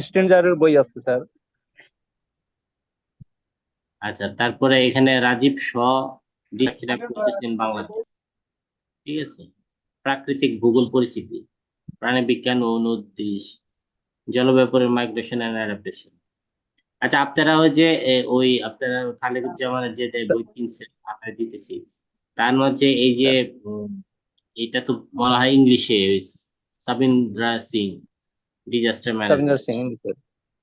স্ট্রেঞ্জারের বই আছে স্যার। আচ্ছা, তারপরে এখানে রাজীব শ ডিরেক্টর পড়তেছেন বাংলাদেশ। ঠিক আছে। প্রাকৃতিক ভূগোল পরিচিতি, প্রাণী বিজ্ঞান ও অনুদেশ, জলবায়ু মাইগ্রেশন এন্ড অ্যাডাপ্টেশন। আচ্ছা, আপনারা ওই যে ওই আপনারা খালিদুজ্জামানের যে বই কিনছেন আপনারা দিতেছি, তার মধ্যে এই যে স্যার উম, এটা তো বলা হয় ইংলিশে Sabindra Singh disaster Sabinder management, Singh sir.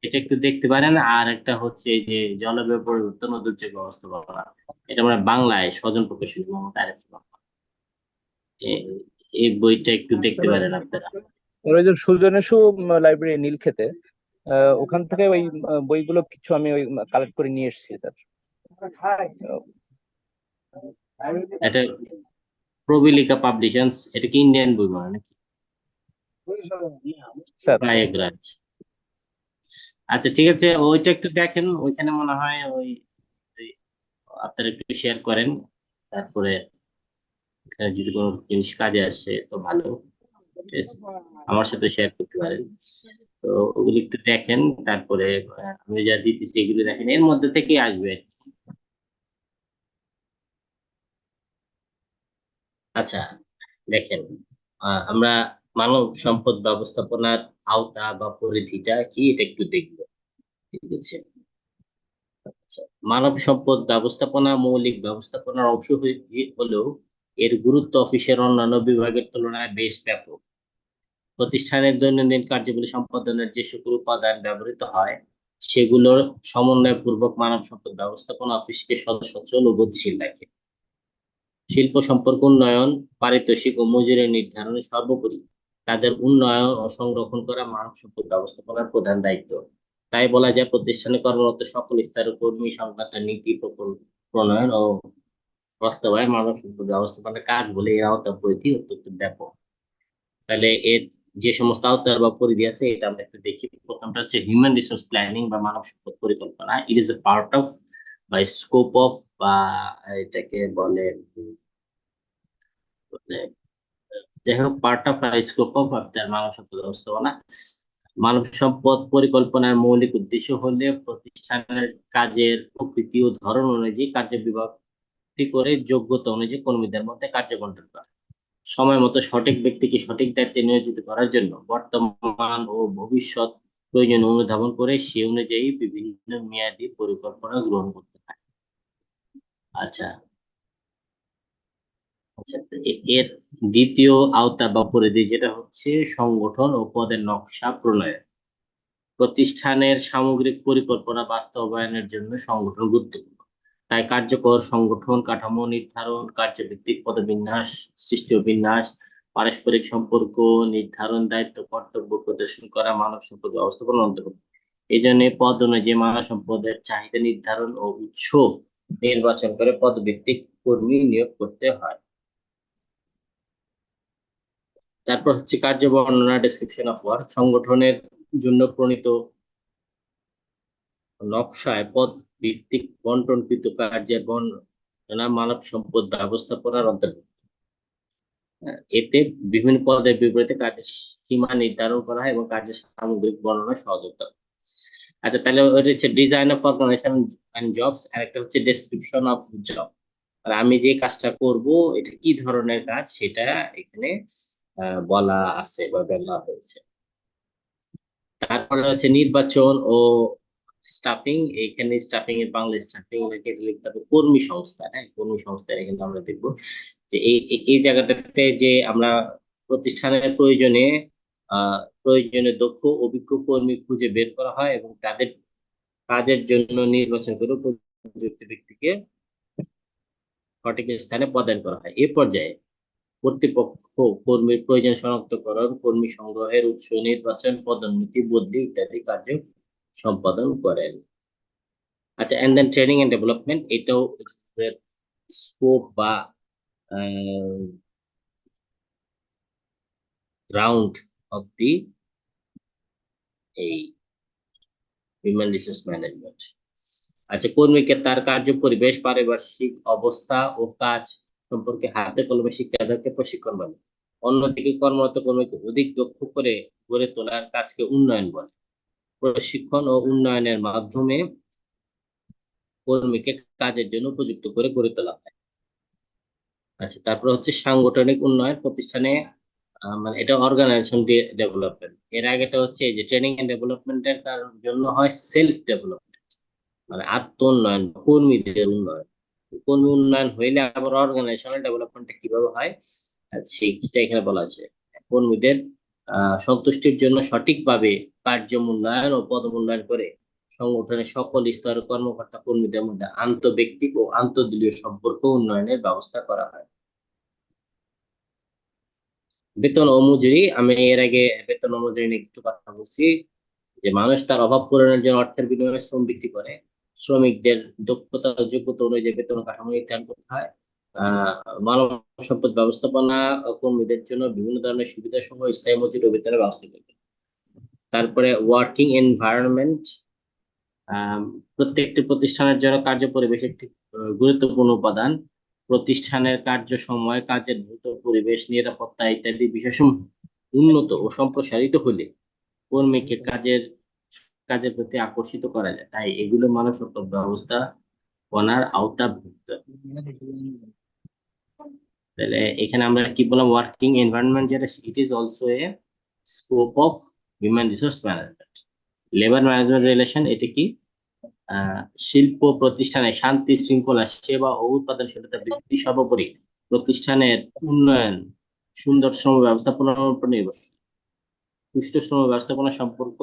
এটা একটু দেখতে পারেন। আর একটা হচ্ছে এই যে জলবায়ু পরিবর্তন ও দুর্যোগ ব্যবস্থাপনা, এটা মানে বাংলায় স্বজন প্রকাশনী মোহাম্মদ আরিফ রহমান। এ- এই বইটা একটু দেখতে পারেন আপনারা। ওই যে সুজনেশু লাইব্রেরি নীলক্ষেতে, ওখান থেকে ওই বইগুলো কিছু আমি ওই কালেক্ট করে নিয়ে এসেছি স্যার। এটা প্রবিলিকা পাবলিশনস, এটা কি ইন্ডিয়ান বই মানে নাকি? স্যার প্রয়াগরাজ। আচ্ছা ঠিক আছে, ওইটা একটু দেখেন, ওইখানে মনে হয় ওই ওই আপনারা একটু শেয়ার করেন। তারপরে এখানে যদি কোনো জিনিস কাজে আসে তো ভালো, ঠিক আছে, আমার সাথে শেয়ার করতে পারেন। তো ওগুলো একটু দেখেন, তারপরে আমি যা দিতেছি এগুলো দেখেন, এর মধ্যে থেকেই আসবে আর কি। আচ্ছা দেখেন, আমরা মানব সম্পদ ব্যবস্থাপনার আওতা বা পরিধিটা কি এটা একটু দেখবো। ঠিক আছে। আচ্ছা, মানব সম্পদ ব্যবস্থাপনা মৌলিক ব্যবস্থাপনার অংশ হলেও এর গুরুত্ব অফিসের অন্যান্য বিভাগের তুলনায় বেশ ব্যাপক। প্রতিষ্ঠানের দৈনন্দিন কার্যাবলী সম্পাদনের যে সকল উপাদান ব্যবহৃত হয় সেগুলোর সমন্বয়পূর্বক মানব সম্পদ ব্যবস্থাপনা অফিসকে সচল ও গতিশীল রাখে। শিল্প সম্পর্ক উন্নয়ন, পারিতোষিক ও মজুরি নির্ধারণে সর্বোপরি তাদের উন্নয়ন ও সংরক্ষণ করা মানব সম্পদ ব্যবস্থাপনার প্রধান দায়িত্ব। তাই বলা যায় প্রতিষ্ঠানে কর্মরত সকল স্তরের কর্মী সংক্রান্ত নীতি প্রণয়ন ও বাস্তবায়ন মানব সম্পদ ব্যবস্থাপনার কাজ বলে এর আওতা পরিধি অত্যন্ত ব্যাপক। তাহলে এর যে সমস্ত আওতার বা পরিধি আছে এটা আমরা একটু দেখি। প্রথমটা হচ্ছে হিউম্যান রিসোর্স প্ল্যানিং বা মানব সম্পদ পরিকল্পনা। ইট ইজ এ পার্ট অফ বা স্কোপ অফ বা এটাকে বলে বলে যাই হোক, পার্ট অফ স্কোপ অফ আপনার মানব সম্পদ ব্যবস্থাপনা। মানব সম্পদ পরিকল্পনার মৌলিক উদ্দেশ্য হলে প্রতিষ্ঠানের কাজের প্রকৃতি ও ধরন অনুযায়ী কার্য বিভাগটি করে যোগ্যতা অনুযায়ী কর্মীদের মধ্যে কার্য বন্টন করা, সময় মতো সঠিক ব্যক্তিকে সঠিক দায়িত্বে নিয়োজিত করার জন্য বর্তমান ও ভবিষ্যৎ প্রয়োজন অনুধাবন করে সে অনুযায়ী বিভিন্ন মেয়াদী পরিকল্পনা গ্রহণ করতে হয়। আচ্ছা। আচ্ছা, এর দ্বিতীয় আওতা বা পরিধি যেটা হচ্ছে সংগঠন ও পদের নকশা প্রণয়ন। প্রতিষ্ঠানের সামগ্রিক পরিকল্পনা বাস্তবায়নের জন্য সংগঠন গুরুত্বপূর্ণ। তাই কার্যকর সংগঠন কাঠামো নির্ধারণ, কার্যভিত্তিক পদবিন্যাস, সৃষ্টি ও বিন্যাস, পারস্পরিক সম্পর্ক নির্ধারণ, দায়িত্ব কর্তব্য প্রদর্শন করা মানব সম্পদ ব্যবস্থাপনার অন্তর্ভুক্ত। এই জন্য পদ অনুযায়ী মানব সম্পদের চাহিদা নির্ধারণ ও উৎস নির্বাচন করে পদভিত্তিক কর্মী নিয়োগ করতে হয়। তারপর হচ্ছে কার্য বর্ণনা, ডেসক্রিপশন অফ ওয়ার্ক। সংগঠনের জন্য প্রণীত নকশায় পদ ভিত্তিক বন্টনকৃত কার্যের বর্ণনা মানব সম্পদ ব্যবস্থাপনার অন্তর্ভুক্ত। এতে বিভিন্ন পদের বিপরীতে কার্যের সীমা নির্ধারণ করা হয় এবং কার্যের সামগ্রিক বর্ণনা সহযোগিতা। আচ্ছা, তাহলে ওটা হচ্ছে design of organization and jobs, আর একটা হচ্ছে ডেসক্রিপশন অফ জব। আর আমি যে কাজটা করব এটা কি ধরনের কাজ সেটা এখানে বলা আছে বা বলা হয়েছে। তারপরে হচ্ছে নির্বাচন ও স্টাফিং। এখানে স্টাফিং এর বাংলা স্টাফিং লিখতে হবে কর্মী সংস্থা। হ্যাঁ, কর্মী সংস্থা এখানে আমরা দেখবো যে এই জায়গাটাতে যে আমরা প্রতিষ্ঠানের প্রয়োজনে দক্ষ অভিজ্ঞ কর্মী খুঁজে বের করা হয় এবং তাদের কাজের জন্য নির্বাচন করে উপযুক্ত ব্যক্তিকে সঠিক স্থানে প্রদান করা হয়। এ পর্যায়ে কর্তৃপক্ষ কর্মীর প্রয়োজন শনাক্তকরণ, কর্মী সংগ্রহের উৎস নির্বাচন, পদোন্নতি, বদলি ইত্যাদি কার্য সম্পাদন করেন। আচ্ছা, and then training and development, এটাও স্কোপ বা গ্রাউন্ড অফ দি এই হিউম্যান রিসোর্স ম্যানেজমেন্ট। আচ্ছা, কর্মীকে তার কার্য পরিবেশ, পারিপার্শ্বিক অবস্থা ও কাজ সম্পর্কে হাতে কলমে শিক্ষা দেওয়াকে প্রশিক্ষণ বলে। অন্যদিকে কর্মরত কর্মীকে অধিক দক্ষ করে গড়ে তোলার কাজকে উন্নয়ন বলে। প্রশিক্ষণ ও উন্নয়নের মাধ্যমে কর্মীকে কাজের জন্য উপযুক্ত করে গড়ে তোলা হয়। আচ্ছা, তারপর হচ্ছে সাংগঠনিক উন্নয়ন প্রতিষ্ঠানে, মানে এটা অর্গানাইজেশন ডেভেলপমেন্ট। এর আগেটা হচ্ছে এই যে ট্রেনিং এন্ড ডেভেলপমেন্টের জন্য হয় সেলফ ডেভেলপমেন্ট, মানে আত্ম উন্নয়ন, কর্মীদের উন্নয়ন। কর্মী উন্নয়ন হইলে আবার অর্গানাইজেশনাল ডেভেলপমেন্টটা কিভাবে হয় সেটা এখানে বলা আছে। কর্মীদের সন্তুষ্টির জন্য সঠিকভাবে কার্য মূল্যায়ন ও পদমূল্যায়ন করে সংগঠনের সকল স্তরের কর্মকর্তা কর্মীদের মধ্যে আন্তঃব্যক্তিক ও আন্তঃদলীয় সম্পর্ক উন্নয়নের ব্যবস্থা করা হয়। বেতন ও মজুরি, আমি এর আগে বেতন ও মজুরি নিয়ে একটু কথা বলছি, যে মানুষ তার অভাব পূরণের জন্য অর্থের বিনিময়ে শ্রম বিক্রি করে। শ্রমিকদের দক্ষতা ও যোগ্যতা অনুযায়ী বেতন কাঠামো নির্ধারণ করতে হয়। আহ মানব সম্পদ ব্যবস্থাপনা কর্মীদের জন্য বিভিন্ন ধরনের সুবিধা সহ স্থায়ী মজুরি ও বেতনের ব্যবস্থা করবে। তারপরে ওয়ার্কিং এনভায়রনমেন্ট, প্রত্যেকটি প্রতিষ্ঠানের জন্য কার্য পরিবেশ একটি গুরুত্বপূর্ণ উপাদান। প্রতিষ্ঠানের কার্য সময়, কাজের দ্রুত পরিবেশ, নিরাপত্তা ইত্যাদি বিষয়সমূহ উন্নত ও সম্প্রসারিত হলে কর্মীকে কাজের প্রতি আকর্ষিত করা যায়। তাই এগুলো মানব সম্পদ ব্যবস্থাপনার আওতাভুক্ত। তাহলে এখানে আমরা কি বললাম, ওয়ার্কিং এনভায়রনমেন্ট যেটা, ইট is also A scope of human resource management. Labour management relation, এটা কি শিল্প প্রতিষ্ঠানে শান্তি শৃঙ্খলা, সেবা ও উৎপাদনশীলতা বৃদ্ধি, সর্বোপরি প্রতিষ্ঠানের উন্নয়ন সুন্দর শ্রম ব্যবস্থাপনার উপর নির্ভরশীল। সুষ্ঠু শ্রম ব্যবস্থাপনা সম্পর্ক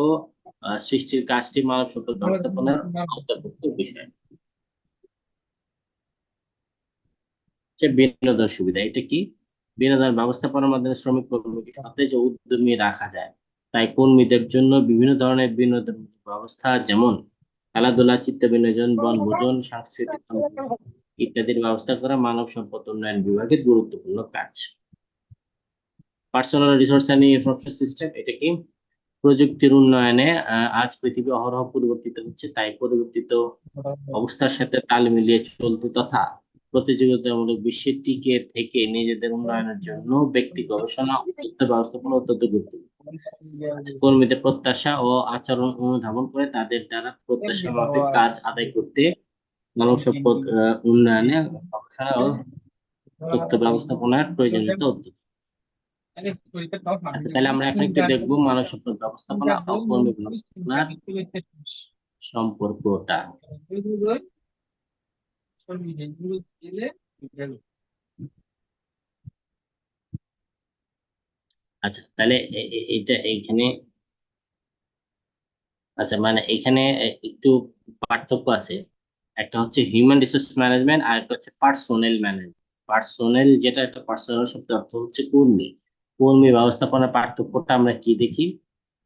সৃষ্টির কাজটি মানব সম্পদ ব্যবস্থাপনার অন্তর্ভুক্ত বিষয়। বিনোদন সুবিধা, এটা কি? বিনোদন ব্যবস্থাপনার মাধ্যমে শ্রমিক কর্মীকে সতেজ ও উদ্যমী রাখা যায়। তাই কর্মীদের জন্য বিভিন্ন ধরনের বিনোদন ব্যবস্থা, যেমন খেলাধুলা, চিত্ত বিনোদন, বনভোজন, সাংস্কৃতিক ইত্যাদির ব্যবস্থা করা মানব সম্পদ উন্নয়ন বিভাগের গুরুত্বপূর্ণ কাজ। Personal resource and information system, এটা কি? প্রযুক্তির উন্নয়নে আজ পৃথিবী অহরহ পরিবর্তিত হচ্ছে, তাই পরিবর্তিত অবস্থার সাথে তাল মিলিয়ে চলতে তথা প্রতিযোগিতামূলক বিশ্বে টিকে থেকে নিজেদের উন্নয়নের জন্য ব্যক্তি গবেষণা ও তথ্য ব্যবস্থাপনা অত্যন্ত গুরুত্বপূর্ণ। কর্মীদের প্রত্যাশা ও আচরণ অনুধাবন করে তাদের দ্বারা প্রত্যাশা মাফিক কাজ আদায় করতে মানব সম্পদ উন্নয়নে গবেষণা ও তথ্য ব্যবস্থাপনার প্রয়োজনীয়তা অত্যন্ত। আচ্ছা, তাহলে আমরা এখন একটু দেখবো মানব সম্পদ ব্যবস্থাপনা ও কর্মী ব্যবস্থাপনার সম্পর্কটা। আচ্ছা, তাহলে এটা এইখানে, আচ্ছা মানে এখানে একটু পার্থক্য আছে। একটা হচ্ছে হিউম্যান রিসোর্স ম্যানেজমেন্ট আর একটা হচ্ছে পার্সোনেল ম্যানেজমেন্ট। পার্সোনেল যেটা, একটা পার্সোনাল শব্দের অর্থ হচ্ছে কর্মী। কর্মী ব্যবস্থাপনার পার্থক্যটা আমরা কি দেখি?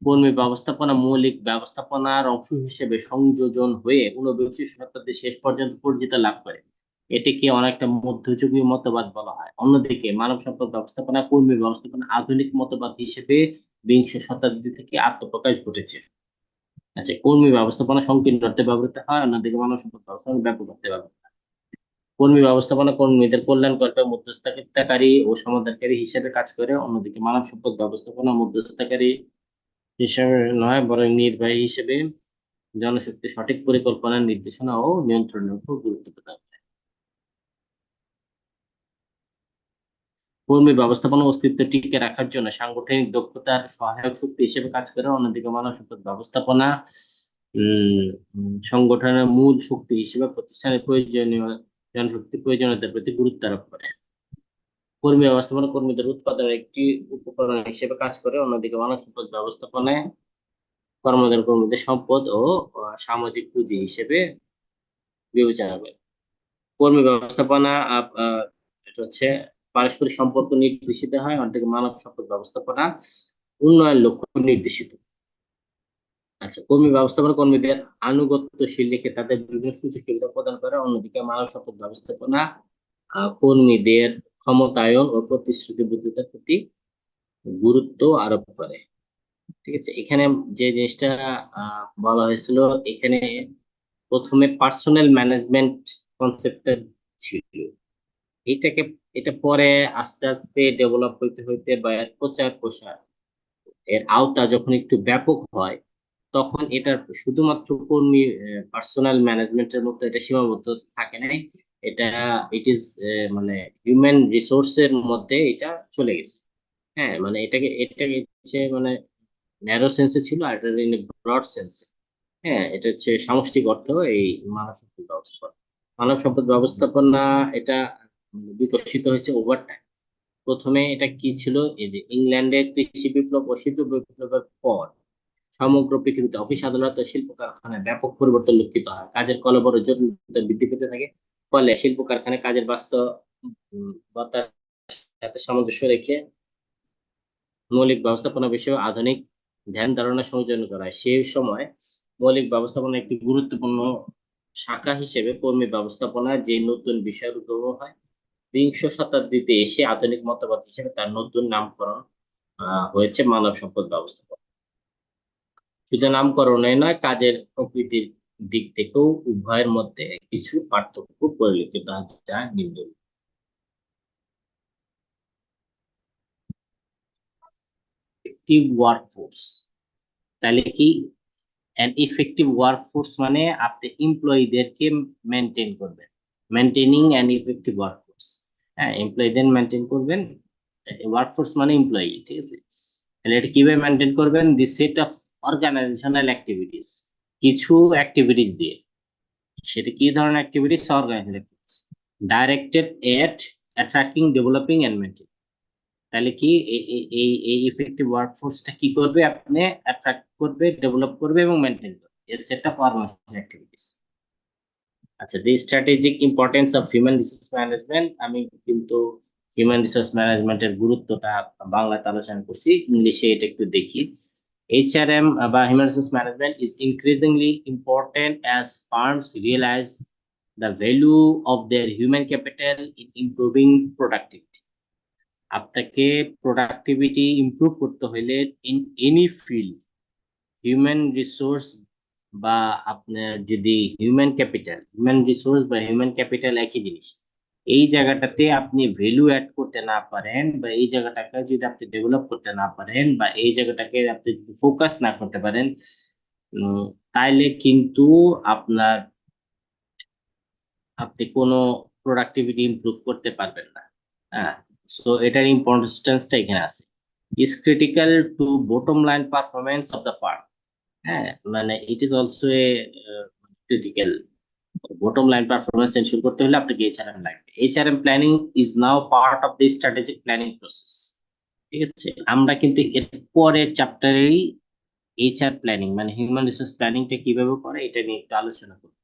কর্মী ব্যবস্থাপনা মৌলিক ব্যবস্থাপনার অংশ হিসেবে সংযোজন হয়ে ঊনবিংশ শতাব্দীর শেষ পর্যন্ত পরিচিতি লাভ করে। এটিকে অনেকটা মধ্যযুগীয় মতবাদ বলা হয়। অন্যদিকে মানব সম্পদ ব্যবস্থাপনা কর্মী ব্যবস্থাপনা আধুনিক মতবাদ হিসেবে বিংশ শতাব্দী থেকে আত্মপ্রকাশ ঘটেছে। আচ্ছা, কর্মী ব্যবস্থাপনা সংকীর্ণ অর্থে ব্যবহৃত হয়, অন্যদিকে মানব সম্পদ ব্যবস্থাপনা ব্যাপক অর্থে ব্যবহৃত হয়। কর্মী ব্যবস্থাপনা কর্মীদের কল্যাণকল্পে মধ্যস্থতাকারী ও সমাধানকারী হিসেবে কাজ করে, অন্যদিকে মানব সম্পদ ব্যবস্থাপনা মধ্যস্থতাকারী হিসেবে নয়, বরং নির্বাহী হিসেবে জনশক্তি সঠিক পরিকল্পনা, নির্দেশনা ও নিয়ন্ত্রণের উপর গুরুত্ব প্রদান করে। কর্মী ব্যবস্থাপনা অস্তিত্ব টিকে রাখার জন্য সাংগঠনিক দক্ষতার সহায়ক শক্তি হিসেবে কাজ করে, অন্যদিকে মানব সম্পদ ব্যবস্থাপনা সংগঠনের মূল শক্তি হিসেবে প্রতিষ্ঠানের প্রয়োজনীয় জনশক্তি প্রয়োজনীয়তার প্রতি গুরুত্ব আরোপ করে। কর্মী ব্যবস্থাপনা কর্মীদের উৎপাদনের একটি উপকরণ হিসেবে কাজ করে, অন্যদিকে মানব সম্পদ ব্যবস্থাপনায় কর্মীদের সম্পদ ও সামাজিক পুঁজি হিসেবে বিবেচনা করে। কর্মী ব্যবস্থাপনা এটা হচ্ছে পারস্পরিক সম্পর্ক নির্দেশিত হয়, অন্যদিকে মানব সম্পদ ব্যবস্থাপনা উন্নয়ন লক্ষ্য নির্দেশিত। আচ্ছা, কর্মী ব্যবস্থাপনা কর্মীদের আনুগত্যশীল রেখে তাদের বিভিন্ন সুযোগ সুবিধা প্রদান করে, অন্যদিকে মানব সম্পদ ব্যবস্থাপনা কর্মীদের ক্ষমতায়ন ও প্রতিশ্রুতিবদ্ধতার প্রতি গুরুত্ব আরোপ করে। ঠিক আছে, এখানে যে জিনিসটা বলা হয়েছিল, এখানে প্রথমে পার্সোনাল ম্যানেজমেন্ট কনসেপ্টটা ছিল, এটাকে এটা পরে আস্তে আস্তে ডেভেলপ হইতে হইতে বা এর প্রচার প্রসার, এর আওতা যখন একটু ব্যাপক হয়, তখন এটার শুধুমাত্র কর্মী পার্সোনাল ম্যানেজমেন্টের মতো এটা সীমাবদ্ধ থাকে নাই। এটা ইট ইজ মানে হিউম্যান রিসোর্সের মধ্যে এটা চলে গেছে। হ্যাঁ, মানে এটাকে হচ্ছে মানে ন্যারো সেন্সে ছিল, আর এটা ব্রড সেন্সে। হ্যাঁ, এটা হচ্ছে সামষ্টিক অর্থ এই মানব সম্পদ ব্যবস্থাপনা। মানব সম্পদ ব্যবস্থাপনা এটা বিকশিত হয়েছে ওভার টাইম। প্রথমে এটা কি ছিল, এই যে ইংল্যান্ডের কৃষি বিপ্লব ও শিল্প বিপ্লবের পর সমগ্র পৃথিবীতে অফিস আদালত ও শিল্প কারখানায় ব্যাপক পরিবর্তন লক্ষিত হয়। কাজের কলবর ও জটিলতা বৃদ্ধি পেতে থাকে। ফলে শিল্প কারখানায় কাজের বাস্তবতার সাথে সামঞ্জস্য রেখে মৌলিক ব্যবস্থাপনা বিষয়ে আধুনিক ধ্যান ধারণা সংযোজন করা হয়। সেই সময় মৌলিক ব্যবস্থাপনা একটি গুরুত্বপূর্ণ শাখা হিসেবে কর্মী ব্যবস্থাপনা যে নতুন বিষয়ের উদ্ভাবন হয়। বিংশ শতাব্দীতে এসে আধুনিক মতবাদ হিসেবে তার নতুন নামকরণ হয়েছে মানব সম্পদ ব্যবস্থাপনা। শুধু নামকরণে নয়, কাজের প্রকৃতির দিক থেকেও উভয়ের মধ্যে কিছু পার্থক্য পরিলক্ষিত আছে, যা নিম্নলিখিত। ইফেক্টিভ ওয়ার্কফোর্স, তাহলে কি? অ্যান ইফেক্টিভ ওয়ার্কফোর্স মানে আপনি এমপ্লয়ীদেরকে মেনটেন করবেন, মেনটেনিং অ্যান ইফেক্টিভ ওয়ার্কফোর্স। হ্যাঁ, এমপ্লয়ীদের মেনটেন করবেন। ওয়ার্কফোর্স মানে এমপ্লয়ি, ঠিক আছে? তাহলে এটা কিভাবে মেনটেন করবেন? The set of organisational activities, কিছু অ্যাক্টিভিটিস দিয়ে। সেটা কি ধরনের activities? Organisational activities directed at attracting, developing and maintain. তাহলে কি এই ইফেক্টিভ ওয়ার্কফোর্সটা কি করবে? আপনি অ্যাট্রাক্ট করবে, ডেভেলপ করবে এবং মেনটেন করবে। এর সেট অফ অর্গানাইজেশনাল অ্যাক্টিভিটিস। আচ্ছা, the strategic importance of human resource management. আমি কিন্তু হিউম্যান রিসোর্স ম্যানেজমেন্টের গুরুত্বটা বাংলাতে আলোচনা করছি, ইংলিশে এটা একটু দেখি। HRM বা Human Resource Management is increasingly important as firms realize the value of their human capital in improving productivity. আপনাকে প্রোডাক্টিভিটি ইমপ্রুভ করতে হলে in any field, human resource বা আপনার যদি হিউম্যান রিসোর্স বা হিউম্যান ক্যাপিটাল একই জিনিস, এই জায়গাটাতে আপনি ভ্যালু অ্যাড করতে না পারেন, বা এই জায়গাটাকে যদি আপনি ডেভেলপ করতে না পারেন, বা এই জায়গাটাকে আপনি যদি ফোকাস না করতে পারেন, উম, তাইলে কিন্তু আপনার আপনি কোনো প্রোডাক্টিভিটি ইমপ্রুভ করতে পারবেন না। হ্যাঁ, সো এটার ইম্পর্টেন্সটা এখানে আছে। Is critical to bottom line performance of the farm. হ্যাঁ, মানে ইট is also a critical. Bottom line performance ensure করতে হলে আপনাকে HRM লাগবে। HRM planning is now part of the strategic planning process. ঠিক আছে, আমরা কিন্তু এর পরের চ্যাপ্টারেই HR প্ল্যানিং মানে হিউম্যান রিসোর্স প্ল্যানিংটা কিভাবে করে এটা নিয়ে একটু আলোচনা করব।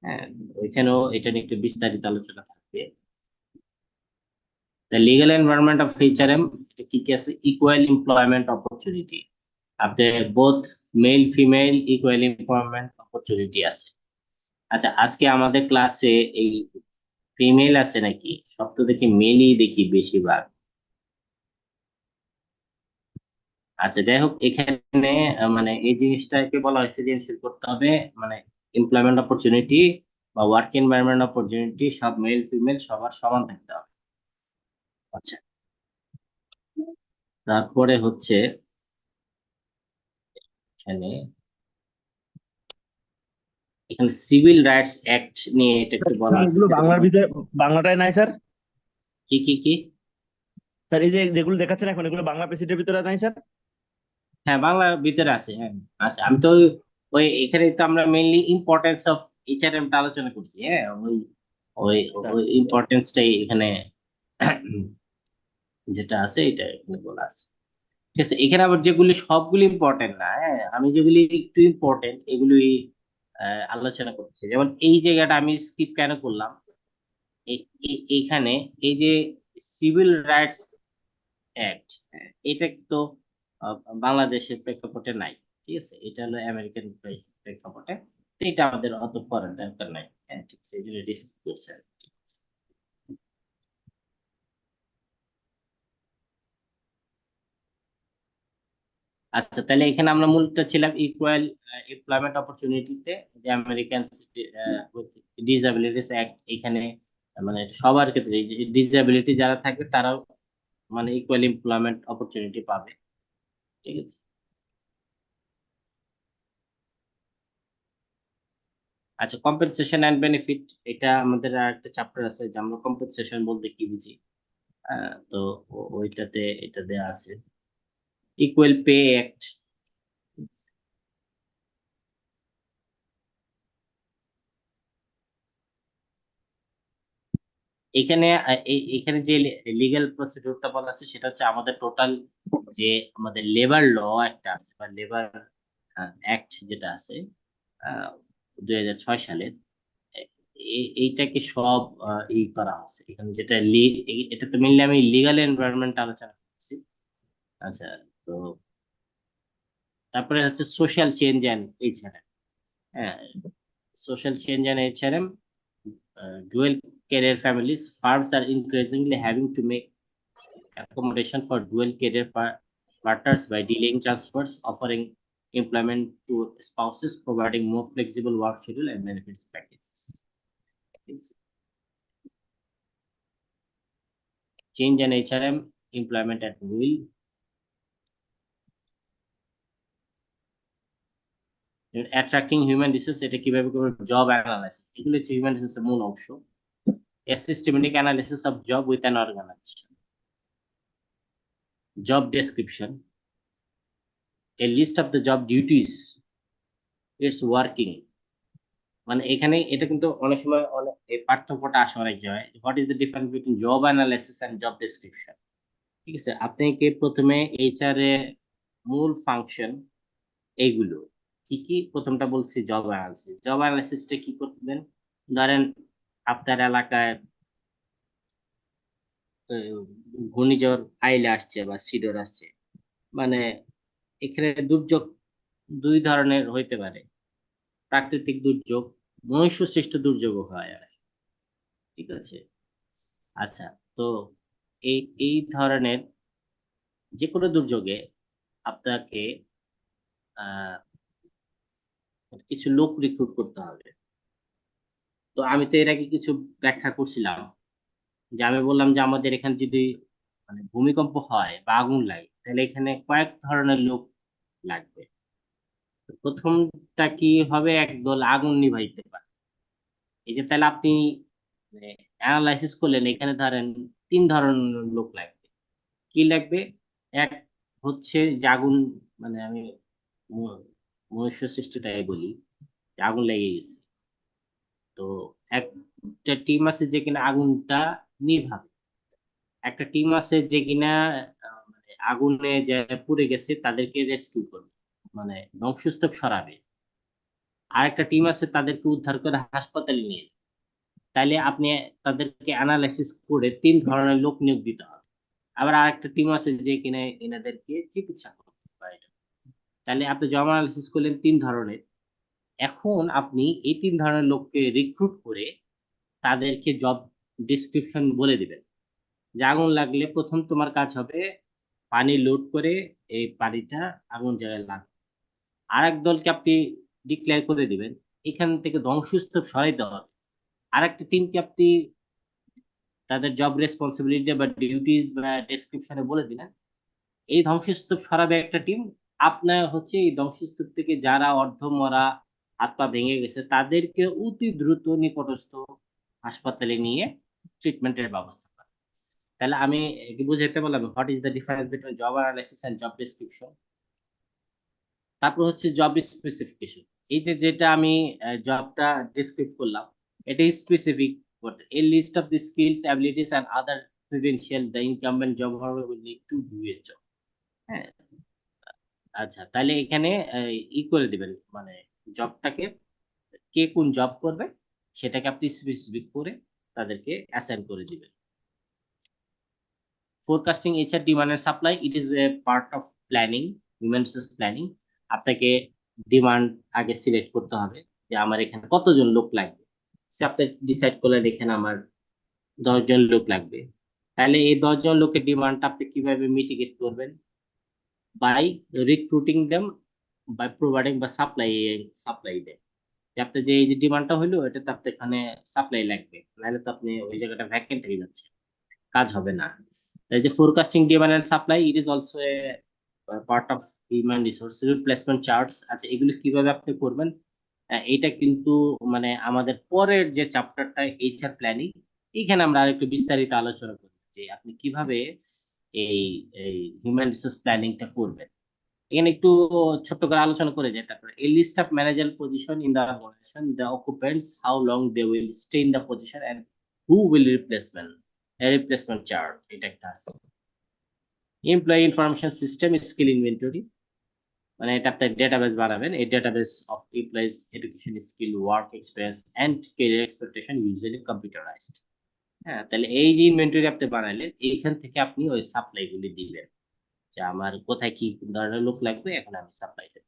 হ্যাঁ, ওইখানেও এটা নিয়ে একটু বিস্তারিত আলোচনা থাকবে। The legal environment of HRM, এটা কি কি আছে? ইকুয়াল এমপ্লয়মেন্ট অপরচুনিটি, আপনার both male female equal employment opportunity আছে। আচ্ছা, আজকে আমাদের ক্লাসে এই ফিমেল আছে নাকি? সব তো দেখি মেলই দেখি বেশিরভাগ। আচ্ছা, যাই হোক, এখানে মানে এই জিনিসটাকে বলা হয়েছে যে ensure করতে হবে মানে এমপ্লয়মেন্ট অপরচুনিটি বা ওয়ার্ক এনভায়রনমেন্ট অপরচুনিটি সব মেল ফিমেল সবার সমান থাকতে হবে। আচ্ছা, তারপরে হচ্ছে এখানে এখানে সিভিল রাইটস অ্যাক্ট নিয়ে এটা একটু বলা স্যার আছে। এগুলো বাংলার ভিতরে, বাংলাটায় নাই স্যার? কি কি কি? স্যার এই যে যেগুলো দেখাচ্ছেন এখন, এগুলো বাংলা প্রেসিডেন্টের ভিতরে নাই স্যার? হ্যাঁ, বাংলার ভিতরে আছে। হ্যাঁ, আছে। আমি তো ওই এখানে তো আমরা মেইনলি ইম্পর্টেন্স অফ HRM টা আলোচনা করছি। হ্যাঁ, ওই ওই স্যার ওই ইম্পর্টেন্সটাই এখানে যেটা আছে এটা এখানে বলা আছে। ঠিক আছে, এখানে আবার যেগুলি সবগুলি ইম্পর্টেন্ট না। হ্যাঁ, আমি যেগুলি একটু ইম্পর্টেন্ট এগুলি আলোচনা করছি। যেমন এই জায়গাটা আমি স্কিপ কেন করলাম, এইখানে এই যে সিভিল রাইটস অ্যাক্ট, এটা তো আহ, বাংলাদেশের প্রেক্ষাপটে নাই। ঠিক আছে, এটা হলো আমেরিকান প্রেক্ষাপটে। তো এটা আমাদের অত পড়ার দরকার নাই। হ্যাঁ, ঠিক আছে, এই জন্য ডিসকাস করছি আর কি। ঠিক আছে। আচ্ছা, তাহলে এখানে আমরা মূলটা ছিলাম ইকুয়াল এমপ্লয়মেন্ট অপরচুনিটিতে, যে আমেরিকান ডিসএবিলিটিস অ্যাক্ট এখানে মানে এটা সবার ক্ষেত্রে ডিসএবিলিটি যারা থাকবে তারাও মানে ইকুয়াল এমপ্লয়মেন্ট অপরচুনিটি পাবে, ঠিক আছে। আচ্ছা, কম্পেনসেশন অ্যান্ড বেনিফিট, এটা আমাদের আর একটা চ্যাপ্টার আছে যে আমরা কম্পেনসেশন বলতে কি বুঝি। তো ওইটাতে এটা দেয়া আছে, ইকুয়াল পে অ্যাক্ট। এখানে এখানে যে লিগ্যাল প্রসিডিউরটা বলা আছে সেটা হচ্ছে আমাদের টোটাল যে আমাদের লেবার ল একটা আছে বা লেবার অ্যাক্ট যেটা আছে 2006 সালের, এইটাকে সব করা আছে এখানে, যেটা এটা তো মেনলি আমি লিগ্যাল এনভায়রনমেন্ট আলোচনা করছি। আচ্ছা, তো তারপরে হচ্ছে সোশ্যাল চেঞ্জ অ্যান্ড এইচআরএম। হ্যাঁ, social change and HRM, dual career families, firms are increasingly having to make accommodation for dual career partners by delaying transfers, offering employment to spouses, providing more flexible work schedule and benefits packages. Change and HRM, employment at will. Attracting human resource, এটা কিভাবে করবে, job analysis, এগুলো হচ্ছে human রিসোর্সের মূল অংশ। A systematic analysis of job with an organization. Job description, a list of the job duties, its working, মানে এখানে এটা কিন্তু অনেক সময় অনেক এই পার্থক্যটা আসে অনেক জায়গায়, what is the difference between job analysis and job description. ঠিক আছে, আপনি কি প্রথমে এইচআর এ মূল ফাংশন এইগুলো কি কি, প্রথমটা বলছি জব অ্যানালিসিস। জব অ্যানালিসিসটা কি করতেন, ধরেন আপনার এলাকায় ঘূর্ণিঝড় আইলে আসছে বা সিডর আসছে, মানে এখানে দুর্যোগ দুই ধরনের হইতে পারে, প্রাকৃতিক দুর্যোগ, মনুষ্য সৃষ্ট দুর্যোগও হয় আর, ঠিক আছে। আচ্ছা, তো এই এই ধরনের যে কোনো দুর্যোগে আপনাকে আহ কিছু লোক রিক্রুট করতে হবে। তো আমি তো এর আগে কিছু ব্যাখ্যা করছিলাম, যে আমি বললাম যে আমাদের এখানে যদি মানে ভূমিকম্প হয় বা আগুন লাগে তাহলে এখানে কয়েক ধরনের লোক লাগবে। তো প্রথমটা কি হবে, একদল আগুন নিভাইতে পারে। এই যে তাহলে আপনি অ্যানালাইসিস করলেন, এখানে ধরেন তিন ধরনের লোক লাগবে। কি লাগবে, এক হচ্ছে যে আগুন, মানে আমি মনুষ্য সৃষ্টিটাই বলি, যে আগুন লেগে গেছে, তো একটা টিম আছে যে কিনা আগুনটা নিভাবে, একটা টিম আছে যে কিনা মানে আগুনে যে পুড়ে গেছে তাদেরকে রেস্কিউ করবে, মানে ধ্বংসস্তূপ সরাবে, আর একটা টিম আছে তাদেরকে উদ্ধার করে হাসপাতালে নিয়ে যাবে। তাইলে আপনি তাদেরকে অ্যানালাইসিস করে তিন ধরনের লোক নিয়োগ দিতে হবে। আবার আরেকটা টিম আছে যে কিনা এনাদেরকে চিকিৎসা করবে বা এটা। তাহলে আপনি জব অ্যানালাইসিস করলেন তিন ধরনের, এখন আপনি এই তিন ধরনের লোককে রিক্রুট করে তাদেরকে জব ডিসক্রিপশন বলে দিবেন, যে আগুন লাগলে প্রথম তোমার কাজ হবে পানি লোড করে এই পানিটা আগুন জায়গায় লাগ। আর এক দলকে আপনি ডিক্লেয়ার করে দিবেন এখান থেকে ধ্বংসস্তূপ সরাইতে হবে। আর একটা টিমকে আপনি তাদের জব রেসপন্সিবিলিটি বা ডিউটিস বা ডেসক্রিপশনে বলে দিলেন এই ধ্বংসস্তূপ সরাবে একটা টিম। আপনার হচ্ছে এই ধ্বংসস্তূপ থেকে যারা অর্ধমরা, হাত পা ভেঙে গেছে তাদেরকে অতি দ্রুত নিকটস্থ হাসপাতালে নিয়ে ট্রিটমেন্টের ব্যবস্থা করা। তাহলে আমি কি বুঝাইতে পারলাম what is the difference between job analysis and job description. তারপর হচ্ছে জব স্পেসিফিকেশন, এই যে যেটা আমি জবটা ডিসক্রাইব করলাম এটা স্পেসিফিক করতে, a list of the skills, abilities and other credentials the incumbent job holder will need to do a job। হ্যাঁ, আচ্ছা, তাহলে এখানে করে দিবেন, মানে জবটাকে কে কোন জব করবে সেটাকে আপনি স্পেসিফিক করে তাদেরকে অ্যাসাইন করে দিবেন। Forecasting HR demand and supply, it is a part of planning, human resource planning. আপনাকে ডিমান্ড আগে সিলেক্ট করতে হবে যে আমার এখানে কতজন লোক লাগবে, সে আপনি ডিসাইড করলেন এখানে আমার 10 জন লোক লাগবে, তাহলে এই 10 জন লোকের ডিমান্ডটা আপনি কিভাবে মিটিগেট করবেন, by recruiting them, by providing বা সাপ্লাই দেম। যে আপনার যে এই যে ডিমান্ডটা হইলো এটাতে আপনার এখানে সাপ্লাই লাগবে, নাহলে তো আপনি ওই জায়গাটা ভ্যাকেন্ট হয়ে যাচ্ছে, কাজ হবে না। এই যে forecasting demand and supply, it is also a part of human resource replacement charts. আচ্ছা, এগুলো কিভাবে আপনি করবেন? এটা কিন্তু মানে আমাদের পরের যে চ্যাপ্টারটা এইচআর প্ল্যানিং, এইখানে আমরা আরেকটু বিস্তারিত আলোচনা করব যে আপনি কিভাবে এই এই হিউম্যান রিসোর্স প্ল্যানিংটা করবেন। এখানে একটু ছোট্ট করে আলোচনা করে যাই। তারপরে a list of manager position in the organization, the occupants, how long they will stay in the position and who will replacement chart, এটা একটা আছে। Employee information system skill inventory, মানে এটা আপনি ডেটাবেস বানাবেন। এই database of employees education, skill, work experience and career expectation usually computerized. হ্যাঁ, তাহলে এই যে ইনভেন্টরি আপনি বানালেন, এইখান থেকে আপনি ওই সাপ্লাই গুলি দিবেন যে আমার কোথায় কি ধরনের লোক লাগবে, এখন আমি সাপ্লাই দেব।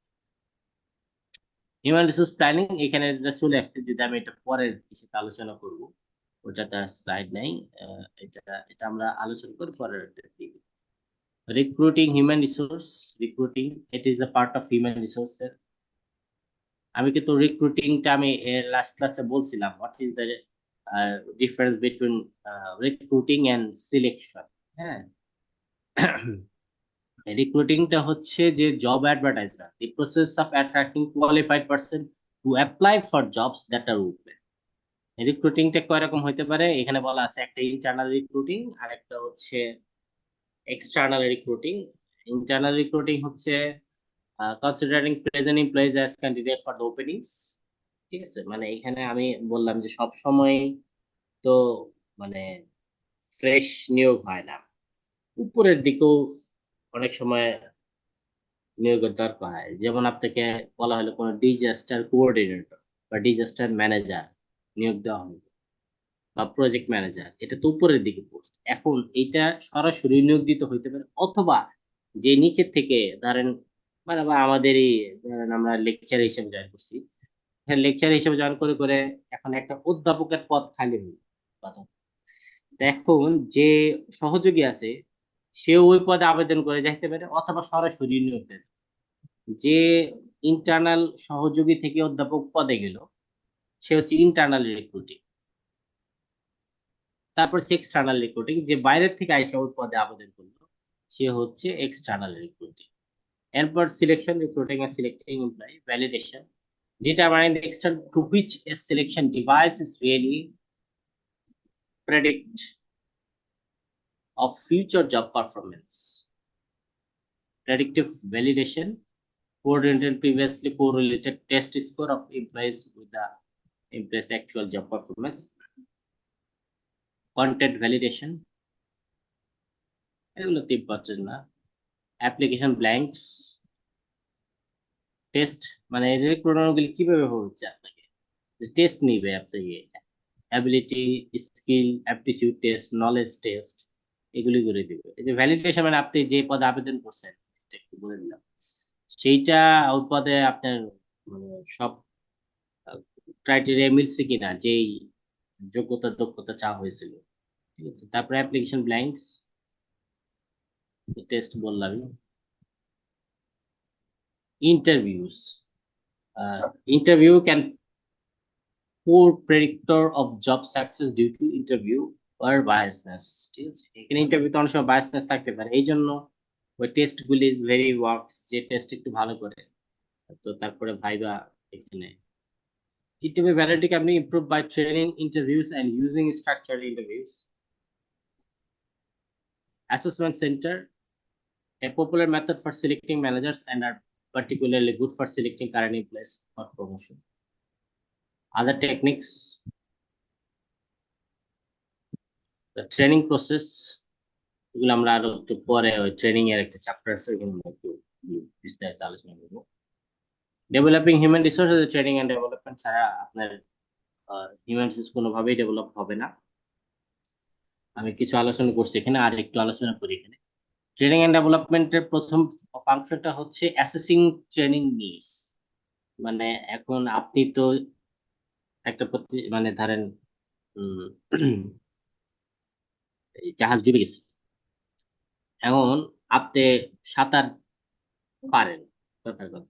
হিউম্যান রিসোর্স প্ল্যানিং এখানে যেটা চলে আসছে, যদি আমি এটা পরের কিছুতে আলোচনা করব, ওটা তার স্লাইড নাই। এটা এটা আমরা আলোচনা করি পরের দিকে। Recruiting human resource, recruiting it is a part of human resource. আমি কিন্তু রিক্রুটিংটা আমি লাস্ট ক্লাসে বলছিলাম, what is the difference between recruiting and selection. হ্যাঁ, রিক্রুটিংটা হচ্ছে যে job advertisement, the process of attracting qualified person to apply for jobs that are open. রিক্রুটিংটা কয় রকম হতে পারে এখানে বলা আছে, একটা ইন্টারনাল রিক্রুটিং আর একটা হচ্ছে এক্সটার্নাল রিক্রুটিং। ইন্টারনাল রিক্রুটিং হচ্ছে considering present employees as candidate for the openings. ঠিক আছে, মানে এখানে আমি বললাম যে সব সময় তো মানে ফ্রেশ নিয়োগ হয় না, উপরের দিকেও অনেক সময় নিয়োগের দরকার হয়। যেমন আপনাকে বলা হলো কোনো ডিজাস্টার কোঅর্ডিনেটর বা ডিজাস্টার ম্যানেজার নিয়োগ দেওয়া হবে, বা প্রজেক্ট ম্যানেজার, এটা তো উপরের দিকে পোস্ট। এখন এটা সরাসরি নিয়োগ দিতে হইতে পারে, অথবা যে নিচের থেকে ধরেন, মানে বা আমাদেরই ধরেন আমরা লেকচার হিসেবে জয়েন করছি, হ্যাঁ লেকচার হিসেবে জয়েন করে করে এখন একটা অধ্যাপকের পদ খালি হইল। এখন যে সহযোগী আছে সে ওই পদে আবেদন করে যাইতে পারে, অথবা সরাসরি নিয়োগ দেয়। যে ইন্টারনাল সহযোগী থেকে অধ্যাপক পদে গেল সে হচ্ছে ইন্টারনাল রিক্রুটিং। তারপর হচ্ছে এক্সটার্নাল রিক্রুটিং, যে বাইরের থেকে আইসা ওই পদে আবেদন করলো সে হচ্ছে এক্সটার্নাল রিক্রুটিং। এরপর selection, recruiting and selecting employee, validation, determining the extent to which a selection device is really predict of future job performance. Predictive validation, coordinated previously correlated test score of employees with the employee's actual job performance. Content validation, এগুলো তো important না। Application blanks test, মানে রিক্রুটমেন্টগুলি কিভাবে হচ্ছে, আপনাকে test নিবে আপনাকে, ability, skill, aptitude test, knowledge test, এগুলি করে দিবে। এই যে ভ্যালিডেশন, মানে আপনি যে পদে আবেদন করছেন, এটা একটু বলে দিলাম, সেইটা ওই পদে আপনার মানে সব ক্রাইটেরিয়া মিলছে কিনা, যেই যোগ্যতা দক্ষতা চাওয়া হয়েছিল। ঠিক আছে, তারপরে অ্যাপ্লিকেশন ব্ল্যাঙ্কস টেস্ট বললাম। Interviews, interview can poor predictor of job success due to interview or biasness। ঠিক আছে, এখানে ইন্টারভিউতে অনেক সময় বায়াসনেস থাকতে পারে, এই জন্য ওই টেস্ট গুলি ইজ ভেরি ওয়ার্কস, যে টেস্ট একটু ভালো করে। তো তারপরে ভাইবা এখানে interview validity can be improved by training interviews and using structured interviews. Assessment center, a popular method for selecting managers and are particularly good for selecting current employees for promotion. Other techniques, the training process, এগুলো আমরা আরো একটু পরে ওই training এর একটা chapter আছে, ওখানে আমরা একটু বিস্তারিত আলোচনা করবো। Developing human resources, training and development ছাড়া আপনার হিউম্যান রিসোর্স কোনোভাবেই ডেভেলপ হবে না। আমি কিছু আলোচনা করছি এখানে, আর একটু আলোচনা করি এখানে। ট্রেনিং এন্ড ডেভেলপমেন্টের প্রথম ফাংশনটা হচ্ছে অ্যাসেসিং ট্রেনিং নিডস। মানে এখন আপনি তো একটা মানে ধরেন জাহাজ ডুবে গেছে, এখন আপনি সাঁতার পারেন, কথার কথা,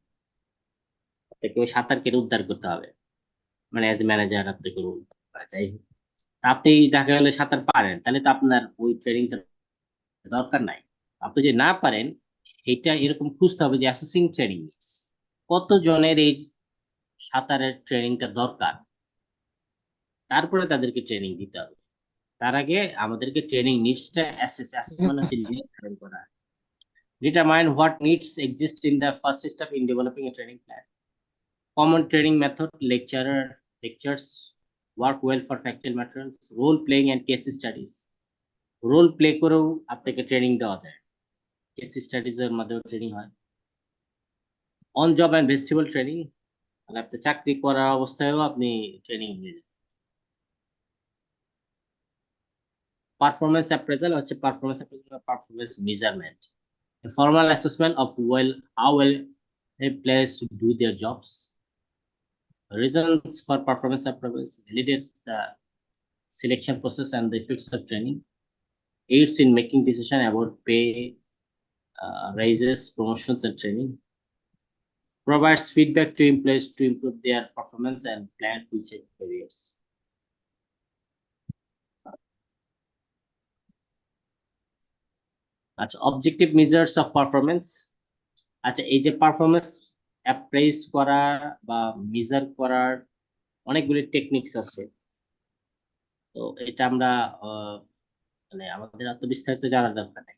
আপনাকে ওই সাঁতার কেটে উদ্ধার করতে হবে। মানে অ্যাজ এ ম্যানেজার আপনি করুন বা যাই হোক, তা আপনি দেখা গেলে সাঁতার পারেন, তাহলে তো আপনার ওই ট্রেনিংটা দরকার নাই। আপনি যদি না পারেন, সেটা এরকম খুঁজতে হবে যে অ্যাসেসিং ট্রেনিং কত জনের এই সাঁতারের ট্রেনিংটা দরকার, তারপরে তাদেরকে ট্রেনিং দিতে হবে। তার আগে আমাদেরকে ট্রেনিং নিডসটা অ্যাসেস মানে হচ্ছে নির্ধারণ করা। Determine what needs exist in the first step in developing A training plan. Common training method, lectures work well for factual materials, role playing and case studies. Role play করেও আপনাকে training দেওয়া যায়, case studies এর মাধ্যমে training হয়। On job and ভেস্টিবল training, মানে আপনি চাকরি করার অবস্থায়ও আপনি ট্রেনিং নিয়ে যান। পারফরমেন্স অ্যাপ্রেজাল হচ্ছে performance measurement, formal assessment of how well employees do their jobs. Reasons for performance appraisal validates the selection process and the effects of training, aids in making decision about pay, raises, promotions and training, provides feedback to employees to improve their performance and plan future careers. আচ্ছা, objective measures of performance. আচ্ছা, এই যে performance apprise করা বা measure করার অনেকগুলি techniques আছে। তো এটা আমরা মানে আমাদের এত বিস্তারিত জানার দরকার নেই,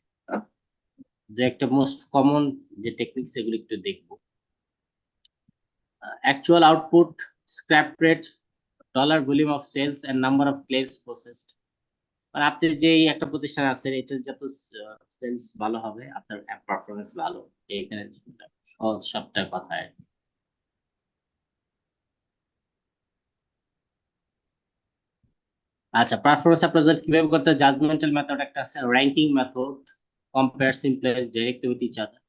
যে একটা মোস্ট কমন যে টেকনিক্স এগুলো একটু দেখবো। Actual output, scrap rate, dollar volume of sales and number of claims processed. মানে আপনি যে একটা প্রতিষ্ঠান আছে, এটার যত সেলস ভালো হবে আপনার পারফরমেন্স ভালো। এখানে সহজ সবটা কথা আর কি। আচ্ছা, পারফরমেন্স অ্যাপ্রেজাল কিভাবে করতে হয়? জাজমেন্টাল মেথড একটা আছে, ranking method, compares employees directly with each other,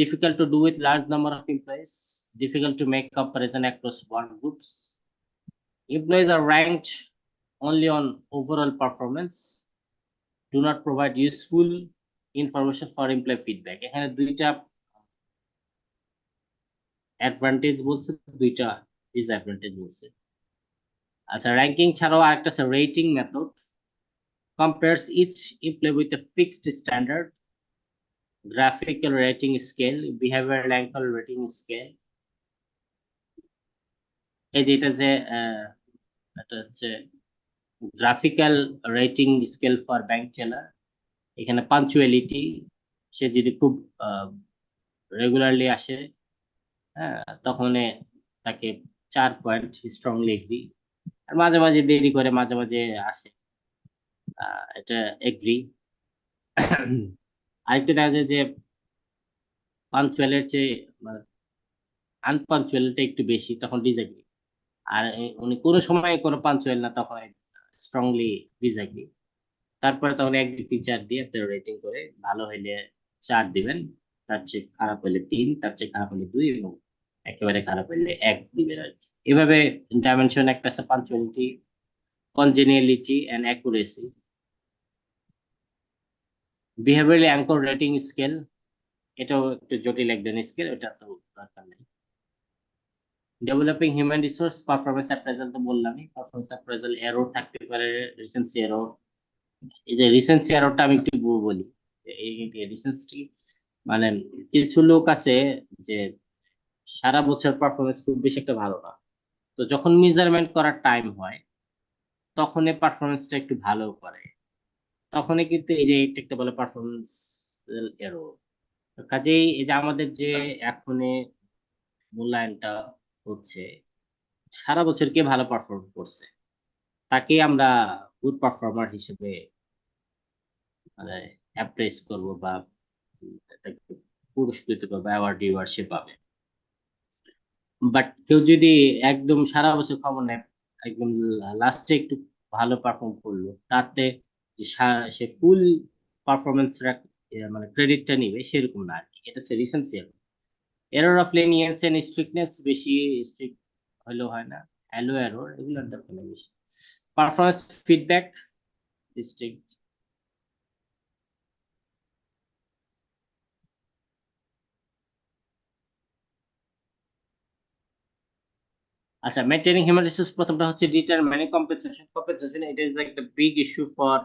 difficult to do with large number of employees, difficult to make comparison across work groups, employees are ranked only on overall performance, do not provide useful information for employee feedback। এখানে দুইটা advantage বলছে, দুইটা disadvantage বলছে। আচ্ছা, ranking ছাড়াও আরেকটা আছে rating method, compares each employee with a fixed standard, graphical rating scale, behavioral angle rating scale। এই যেটা যে এটা হচ্ছে graphical rating scale for bank teller. এখানে পাঞ্চুয়ালিটি, সে যদি খুব রেগুলারলি আসে, হ্যাঁ, তখন তাকে 4 পয়েন্ট স্ট্রংলি এগ্রি, আর মাঝে মাঝে দেরি করে, মাঝে মাঝে আসে, এটা এগ্রি। আরেকটা দেখা যায় যে পাঞ্চুয়ালের চেয়ে আনপাঞ্চুয়ালটা একটু বেশি, তখন ডিসএগ্রি। আর উনি কোনো সময় কোনো পাঞ্চুয়াল না, তখন স্ট্রংলি ডিসএগ্রি। তারপরে তখন 1 2 3 4 দিয়ে আপনার রেটিং করে, ভালো হইলে 4 দিবেন, তার চেয়ে খারাপ হইলে 3, তার চেয়ে খারাপ হইলে 2, এবং একেবারে খারাপ হইলে 1 দিবেন আর কি। এভাবে ডাইমেনশন একটা আছে, punctuality, congeniality and accuracy. Behaviourally anchor rating scale, এটাও একটু জটিল একটা স্কেল, ওটা তো দরকার নেই। Developing human resource performance appraisal তো বললামই, পারফরমেন্স অ্যাপ্রেজাল এরর থাকতে পারে, রিসেন্সি এরর। এই যে রিসেন্সি এররটা আমি একটু বলি, এই রিসেন্সি মানে কিছু লোক আছে যে সারা বছর পারফরমেন্স খুব বেশি একটা ভালো না, তো যখন মেজারমেন্ট করার টাইম হয় তখন পারফরমেন্সটা একটু ভালো করে, তখনই কিন্তু এই যে এটা একটা বলে পারফরমেন্স এরর। কাজেই এই যে আমাদের যে এখন মূল্যায়নটা হচ্ছে, সারা বছর কে ভালো পারফর্ম করছে তাকে আমরা গুড পারফর্মার হিসেবে মানে অ্যাপ্রেস করব, বা তাকে পুরস্কৃত করবো, অ্যাওয়ার্ড রিওয়ার্ড সে পাবে। বাট কেউ যদি একদম সারা বছর খবর নেয়, একদম লাস্টে একটু ভালো পারফর্ম করলো, তাতে যে সে ফুল পারফরমেন্স মানে ক্রেডিটটা নিবে, সেরকম না আর কি। এটা হচ্ছে recency error. Error of leniency and strictness, বেশি স্ট্রিক্ট হলেও হয় না, হ্যালো এরর, এগুলোর দরকার নেই বেশি। Performance feedback, strict. আচ্ছা, মেইনটেইনিং হিউম্যান রিসোর্স প্রথমটা হচ্ছে ডিটারমাইনিং কম্পেনসেশন। কম্পেনসেশন এটা ইজ একটা big issue for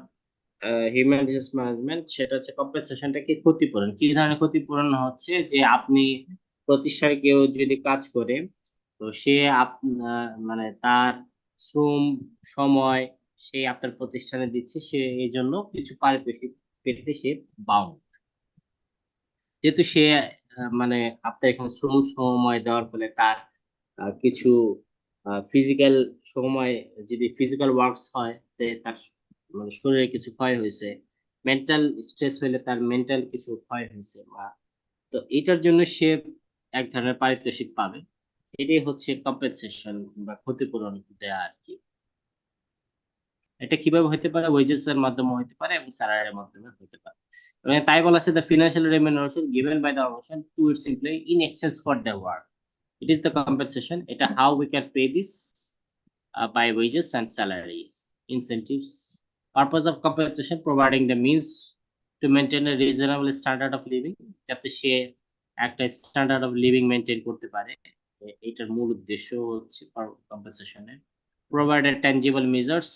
human resource management. সেটা হচ্ছে কম্পেনসেশনটা কি, ক্ষতিপূরণ। কি ধরনের ক্ষতিপূরণ হচ্ছে যে আপনি প্রতিষ্ঠানে কেউ যদি কাজ করে, তো সে মানে তার শ্রম সময় সে আপনার প্রতিষ্ঠানে দিচ্ছে, সে এই জন্য কিছু পারিতোষিক পেতে সে বাউন্ড। যেহেতু সে মানে আপনার এখানে শ্রম সময় দেওয়ার ফলে তার কিছু ফিজিক্যাল সময়, যদি ফিজিক্যাল ওয়ার্কস হয় তার মানে শরীরে কিছু ক্ষয় হয়েছে, মেন্টাল স্ট্রেস হইলে তার মেন্টাল কিছু ক্ষয় হয়েছে, বা তো এটার জন্য সে এক ধরনের পারিতোষিক পাবে। এটাই হচ্ছে কম্পেনসেশন বা ক্ষতিপূরণ দেয়া আর কি। এটা কিভাবে হতে পারে? ওয়েজেস এর মাধ্যমে হতে পারে এবং স্যালারির মাধ্যমে হতে পারে। এবং তাই বলা আছে, the financial remuneration given by the organization to its employee in exchange for the work, it is the compensation. এটা how we can pay this by wages and salaries, incentives. Purpose of compensation: providing the means to maintain a reasonable standard of living, যাতে সে একটা standard of living maintain করতে পারে। এটার মূল উদ্দেশ্য হচ্ছে কম্পেনসেশনের। Provided tangible measures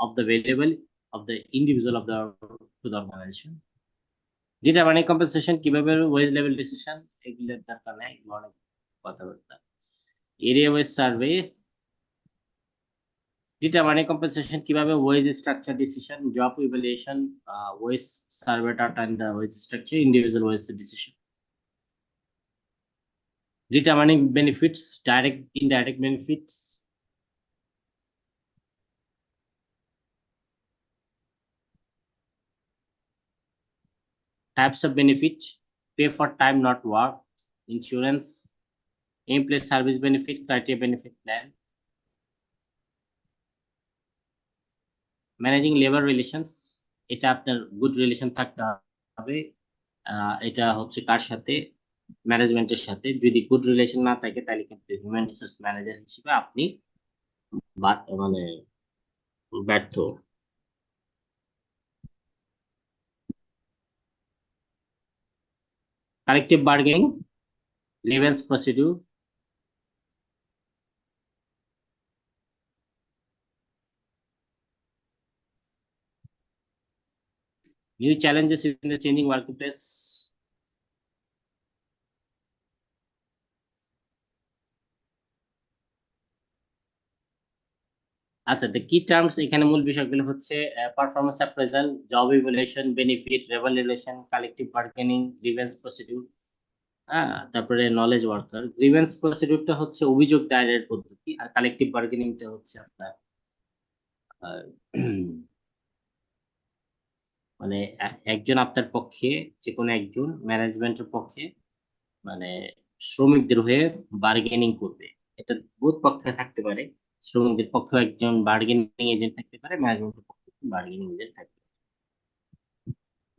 of the valuable of the individual of the to the organization. Determining compensation কিভাবে, wage level decision, এগুলোর দরকার নেই, এগুলো অনেক কথাবার্তা। Area wage survey. Determining compensation কিভাবে, wage structure decision, job evaluation, wage survey data and the wage structure, individual wage decision. Determining benefits, direct indirect benefits. Types of benefit: pay for time not work, insurance, employee service benefit, criteria benefit plan. Managing labour relations, এটা আপনার good relation থাকতে হবে। এটা হচ্ছে কার সাথে? ম্যানেজমেন্টের সাথে। যদি গুড রিলেশন না থাকে তাহলে কিন্তু হিউম্যান রিসোর্স ম্যানেজার হিসেবে আপনি মানে ব্যর্থ। Collective bargaining, grievance procedure. New challenges in the changing marketplace. আচ্ছা, দ্য কি টার্মস, এখানে মূল বিষয়গুলো হচ্ছে performance appraisal, job evaluation, benefit, revaluation, collective bargaining, grievance procedure. হ্যাঁ, তারপরে নলেজ ওয়ার্কার। গ্রিভেন্স প্রসিডিউরটা হচ্ছে অভিযোগ দায়েরের পদ্ধতি, আর কালেকটিভ বার্গেনিংটা হচ্ছে আপনার মানে একজন আপনার পক্ষে, যে কোনো একজন ম্যানেজমেন্টের পক্ষে মানে শ্রমিকদের হয়ে বার্গেনিং করবে। এটা বহুত পক্ষে থাকতে পারে। শ্রমিকদের পক্ষে একজন বার্গেনিং এজেন্ট থাকতে পারে, ম্যানেজমেন্টের পক্ষে বার্গেনিং এজেন্ট থাকতে পারে।